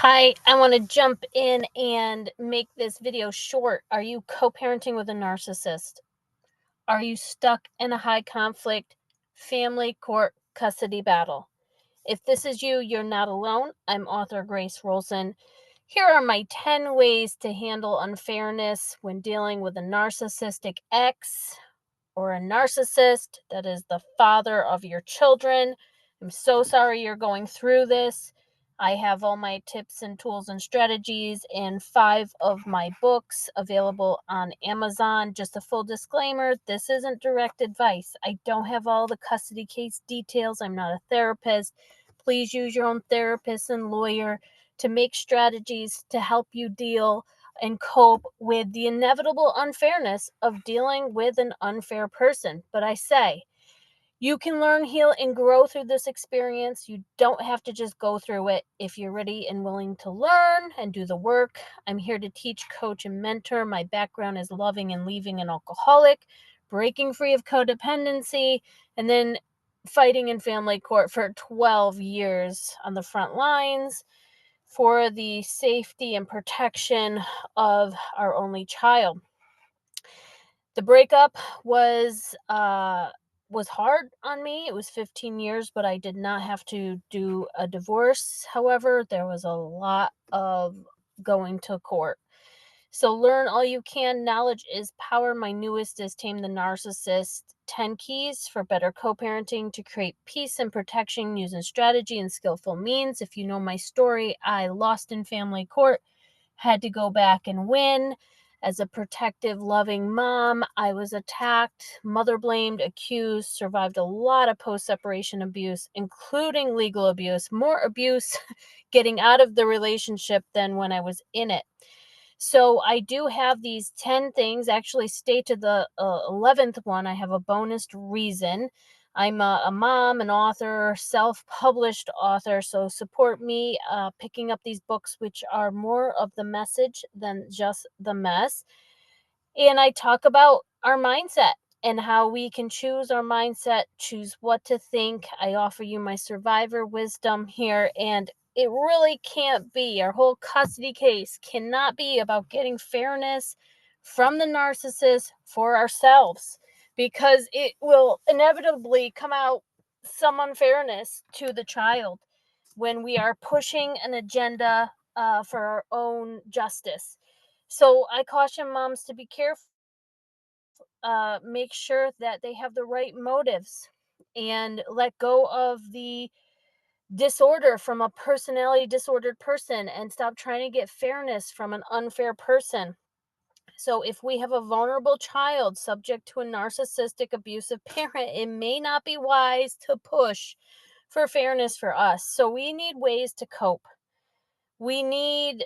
Hi, I want to jump in and make this video short. Are you co-parenting with a narcissist? Are you stuck in a high conflict family court custody battle? If this is you, you're not alone. I'm author Grace Rolson. Here are my 10 ways to handle unfairness when dealing with a narcissistic ex or a narcissist that is the father of your children. I'm so sorry you're going through this. I have all my tips and tools and strategies in 5 of my books available on Amazon. Just a full disclaimer, this isn't direct advice. I don't have all the custody case details. I'm not a therapist. Please use your own therapist and lawyer to make strategies to help you deal and cope with the inevitable unfairness of dealing with an unfair person. But I say, you can learn, heal, and grow through this experience. You don't have to just go through it. If you're ready and willing to learn and do the work, I'm here to teach, coach, and mentor. My background is loving and leaving an alcoholic, breaking free of codependency, and then fighting in family court for 12 years on the front lines for the safety and protection of our only child. The breakup was hard on me. It was 15 years, but I did not have to do a divorce. However, there was a lot of going to court. So learn all you can. Knowledge is power. My newest is Tame the Narcissist: 10 Keys for Better Co-Parenting to Create Peace and Protection Using Strategy and Skillful Means. If you know my story, I lost in family court, had to go back and win. As a protective, loving mom, I was attacked, mother blamed, accused, survived a lot of post-separation abuse, including legal abuse, more abuse getting out of the relationship than when I was in it. So I do have these 10 things. Actually, stay to the 11th one. I have a bonus reason. I'm a mom, an author, self-published author, so support me picking up these books, which are more of the message than just the mess. And I talk about our mindset and how we can choose our mindset, choose what to think. I offer you my survivor wisdom here, and it really can't be, our whole custody case cannot be about getting fairness from the narcissist for ourselves, because it will inevitably come out some unfairness to the child when we are pushing an agenda for our own justice. So I caution moms to be careful, make sure that they have the right motives, and let go of the disorder from a personality disordered person and stop trying to get fairness from an unfair person. So if we have a vulnerable child subject to a narcissistic abusive parent, it may not be wise to push for fairness for us. So we need ways to cope. We need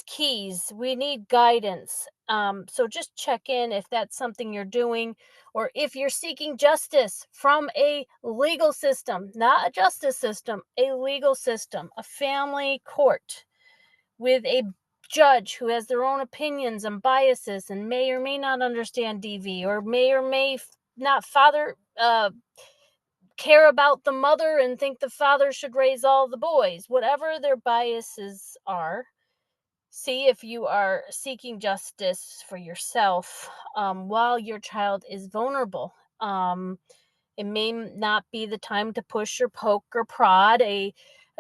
keys, we need guidance. So just check in if that's something you're doing, or if you're seeking justice from a legal system, not a justice system, a legal system, a family court with a judge who has their own opinions and biases and may or may not understand DV, or may or may not care about the mother and think the father should raise all the boys. Whatever their biases are, see if you are seeking justice for yourself while your child is vulnerable. It may not be the time to push or poke or prod a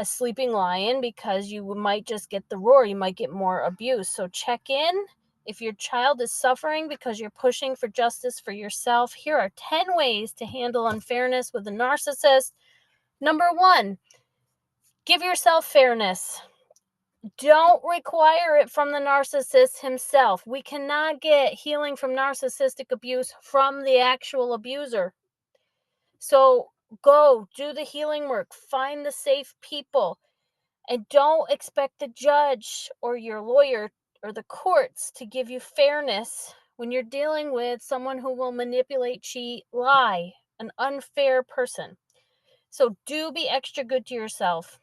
sleeping lion, because you might just get the roar. You might get more abuse. So check in. If your child is suffering because you're pushing for justice for yourself, here are 10 ways to handle unfairness with a narcissist. Number 1, give yourself fairness. Don't require it from the narcissist himself. We cannot get healing from narcissistic abuse from the actual abuser. So go do the healing work, find the safe people, and don't expect the judge or your lawyer or the courts to give you fairness when you're dealing with someone who will manipulate, cheat, lie, an unfair person. So do be extra good to yourself.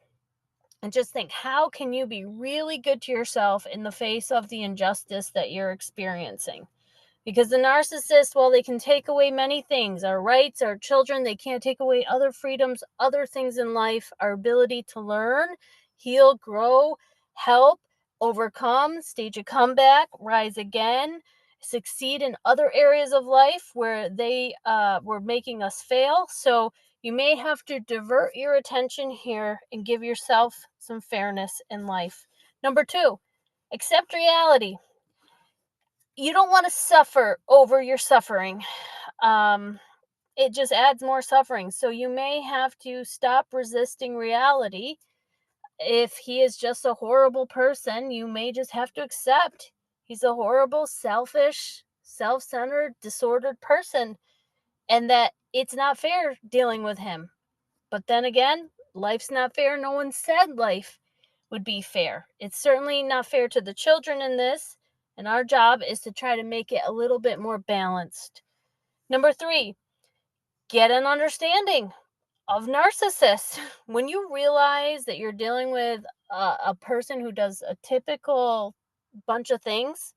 And just think, how can you be really good to yourself in the face of the injustice that you're experiencing? Because the narcissist, while they can take away many things, our rights, our children, they can't take away other freedoms, other things in life, our ability to learn, heal, grow, help, overcome, stage a comeback, rise again, succeed in other areas of life where they were making us fail. So you may have to divert your attention here and give yourself some fairness in life. Number 2, accept reality. You don't want to suffer over your suffering. It just adds more suffering. So you may have to stop resisting reality. If he is just a horrible person, you may just have to accept he's a horrible, selfish, self-centered, disordered person, and that it's not fair dealing with him. But then again, life's not fair. No one said life would be fair. It's certainly not fair to the children in this, and our job is to try to make it a little bit more balanced. Number 3, get an understanding of narcissists. When you realize that you're dealing with a person who does a typical bunch of things,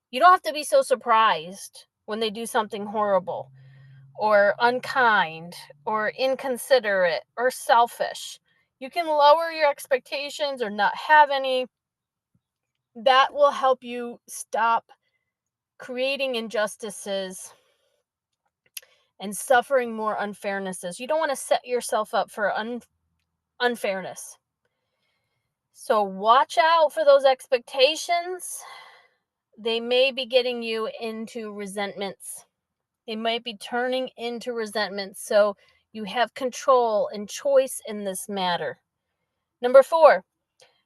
you don't have to be so surprised when they do something horrible or unkind or inconsiderate or selfish. You can lower your expectations or not have any. That will help you stop creating injustices and suffering more unfairnesses. You don't want to set yourself up for unfairness. So watch out for those expectations. They may be getting you into resentments. They might be turning into resentments. So you have control and choice in this matter. Number 4,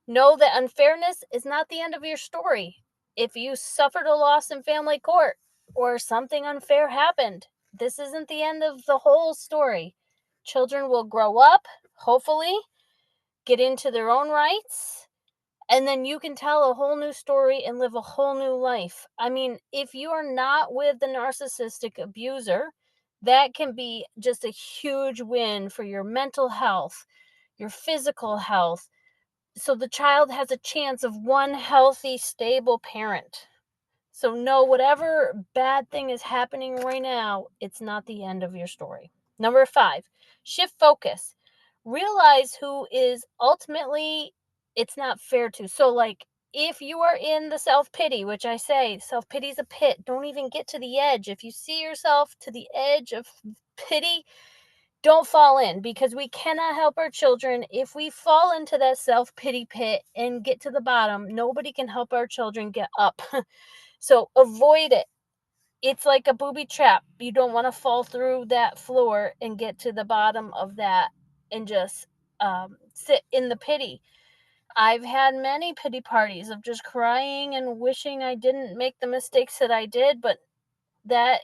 know that unfairness is not the end of your story. If you suffered a loss in family court or something unfair happened, this isn't the end of the whole story. Children will grow up, hopefully, get into their own rights, and then you can tell a whole new story and live a whole new life. I mean, if you are not with the narcissistic abuser, that can be just a huge win for your mental health, your physical health. So the child has a chance of one healthy, stable parent. So know whatever bad thing is happening right now, it's not the end of your story. Number 5, shift focus. Realize who is ultimately it's not fair to. So like if you are in the self-pity, which I say self-pity is a pit, don't even get to the edge. If you see yourself to the edge of pity, don't fall in, because we cannot help our children if we fall into that self-pity pit and get to the bottom. Nobody can help our children get up. So avoid it. It's like a booby trap. You don't want to fall through that floor and get to the bottom of that and just sit in the pity. I've had many pity parties of just crying and wishing I didn't make the mistakes that I did, but that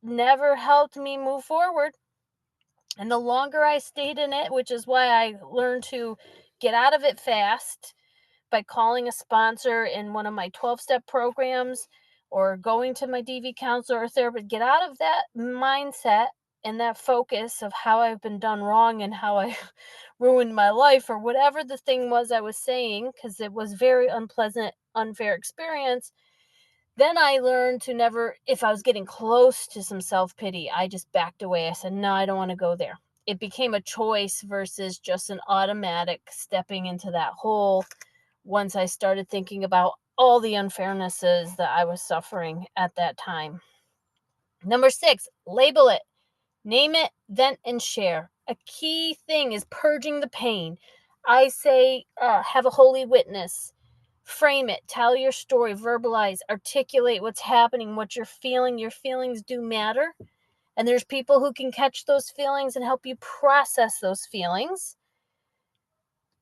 never helped me move forward. And the longer I stayed in it, which is why I learned to get out of it fast by calling a sponsor in one of my 12-step programs or going to my DV counselor or therapist, get out of that mindset and that focus of how I've been done wrong and how I ruined my life or whatever the thing was I was saying, because it was very unpleasant, unfair experience. Then I learned to never, if I was getting close to some self-pity, I just backed away. I said, no, I don't want to go there. It became a choice versus just an automatic stepping into that hole once I started thinking about all the unfairnesses that I was suffering at that time. Number 6, label it. Name it, vent, and share. A key thing is purging the pain. I say have a holy witness. Frame it, tell your story, verbalize, articulate what's happening, what you're feeling. Your feelings do matter. And there's people who can catch those feelings and help you process those feelings.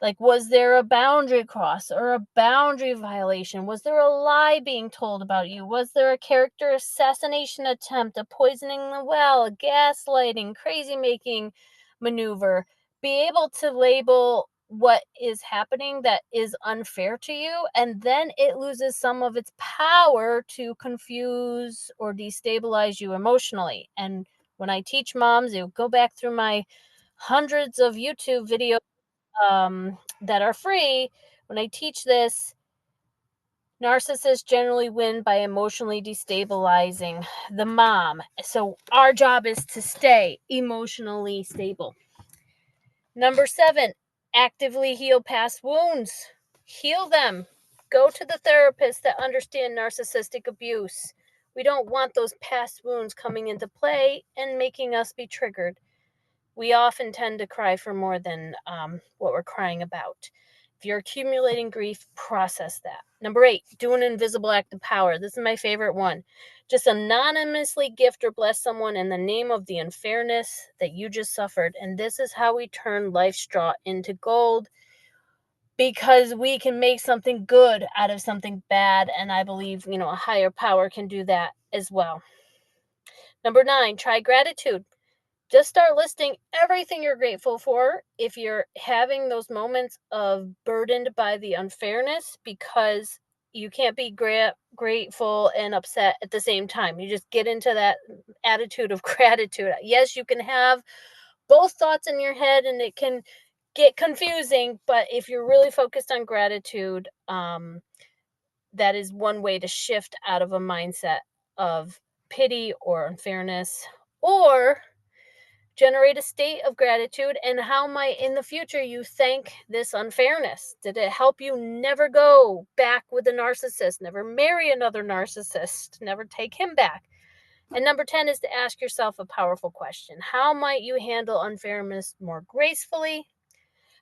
Like, was there a boundary cross or a boundary violation? Was there a lie being told about you? Was there a character assassination attempt, a poisoning the well, a gaslighting, crazy making maneuver? Be able to label what is happening that is unfair to you, and then it loses some of its power to confuse or destabilize you emotionally. And when I teach moms, you go back through my hundreds of YouTube videos that are free. When I teach this, narcissists generally win by emotionally destabilizing the mom. So our job is to stay emotionally stable. Number 7, actively heal past wounds. Heal them. Go to the therapists that understand narcissistic abuse. We don't want those past wounds coming into play and making us be triggered. We often tend to cry for more than what we're crying about. If you're accumulating grief, process that. Number 8, do an invisible act of power. This is my favorite one. Just anonymously gift or bless someone in the name of the unfairness that you just suffered. And this is how we turn life's straw into gold, because we can make something good out of something bad. And I believe, a higher power can do that as well. Number 9, try gratitude. Just start listing everything you're grateful for if you're having those moments of burdened by the unfairness, because you can't be grateful and upset at the same time. You just get into that attitude of gratitude. Yes, you can have both thoughts in your head and it can get confusing, but if you're really focused on gratitude, that is one way to shift out of a mindset of pity or unfairness, or generate a state of gratitude. And how might in the future you thank this unfairness? Did it help you never go back with a narcissist, never marry another narcissist, never take him back? And number 10 is to ask yourself a powerful question. How might you handle unfairness more gracefully?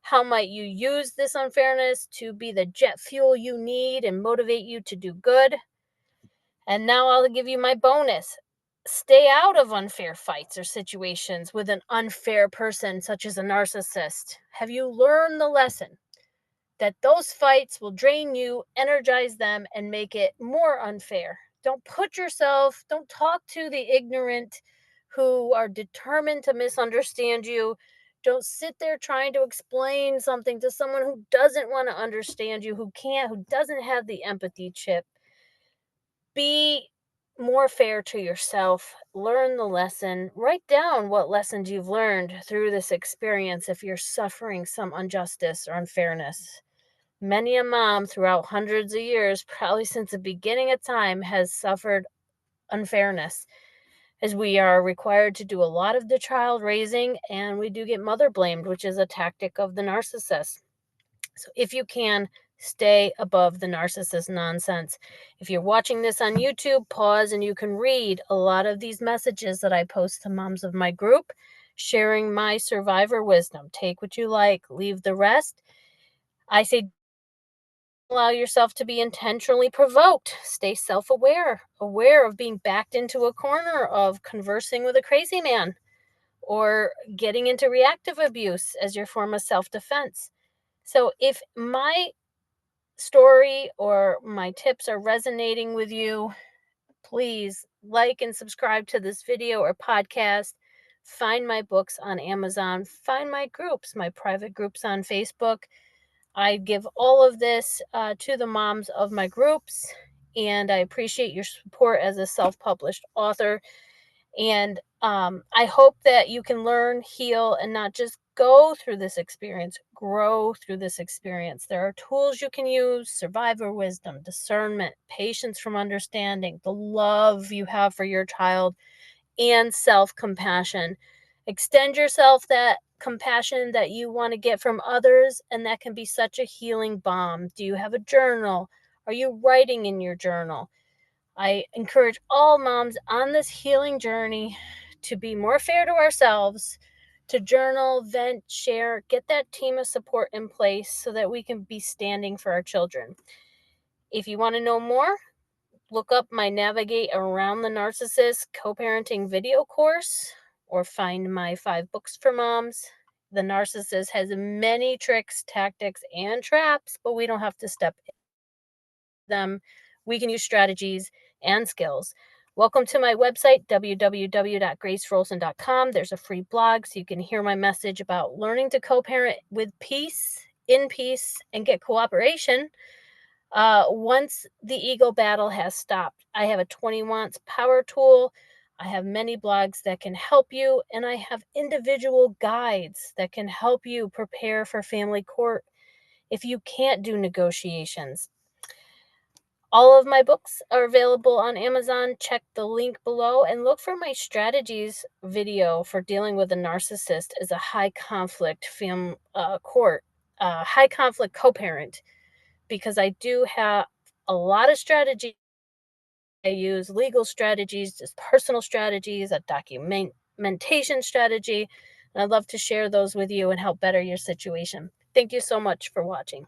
How might you use this unfairness to be the jet fuel you need and motivate you to do good? And now I'll give you my bonus. Stay out of unfair fights or situations with an unfair person, such as a narcissist. Have you learned the lesson that those fights will drain you, energize them, and make it more unfair? Don't talk to the ignorant who are determined to misunderstand you. Don't sit there trying to explain something to someone who doesn't want to understand you, who doesn't have the empathy chip. Be more fair to yourself. Learn the lesson. Write down what lessons you've learned through this experience if you're suffering some injustice or unfairness. Many a mom throughout hundreds of years, probably since the beginning of time, has suffered unfairness, as we are required to do a lot of the child raising, and we do get mother blamed, which is a tactic of the narcissist. So if you can, stay above the narcissist nonsense. If you're watching this on YouTube, pause and you can read a lot of these messages that I post to moms of my group, sharing my survivor wisdom. Take what you like, leave the rest. I say, allow yourself to be intentionally provoked. Stay self-aware, aware of being backed into a corner of conversing with a crazy man or getting into reactive abuse as your form of self-defense. So if my story or my tips are resonating with you, please like and subscribe to this video or podcast. Find my books on Amazon. Find my groups, my private groups on Facebook. I give all of this to the moms of my groups, and I appreciate your support as a self-published author. And I hope that you can learn, heal, and not just go through this experience, grow through this experience. There are tools you can use: survivor wisdom, discernment, patience from understanding, the love you have for your child, and self-compassion. Extend yourself that compassion that you want to get from others, and that can be such a healing balm. Do you have a journal? Are you writing in your journal? I encourage all moms on this healing journey to be more fair to ourselves, to journal, vent, share, get that team of support in place so that we can be standing for our children. If you want to know more, look up my Navigate Around the Narcissist Co-Parenting video course, or find my 5 books for moms. The Narcissist has many tricks, tactics, and traps, but we don't have to step in them. We can use strategies and skills. Welcome to my website, www.gracerolson.com. There's a free blog so you can hear my message about learning to co-parent with peace, in peace, and get cooperation once the ego battle has stopped. I have a 20 wants power tool. I have many blogs that can help you, and I have individual guides that can help you prepare for family court if you can't do negotiations. All of my books are available on Amazon. Check the link below and look for my strategies video for dealing with a narcissist as a high conflict high conflict co-parent. because I do have a lot of strategies. I use legal strategies, just personal strategies, a documentation strategy. And I'd love to share those with you and help better your situation. Thank you so much for watching.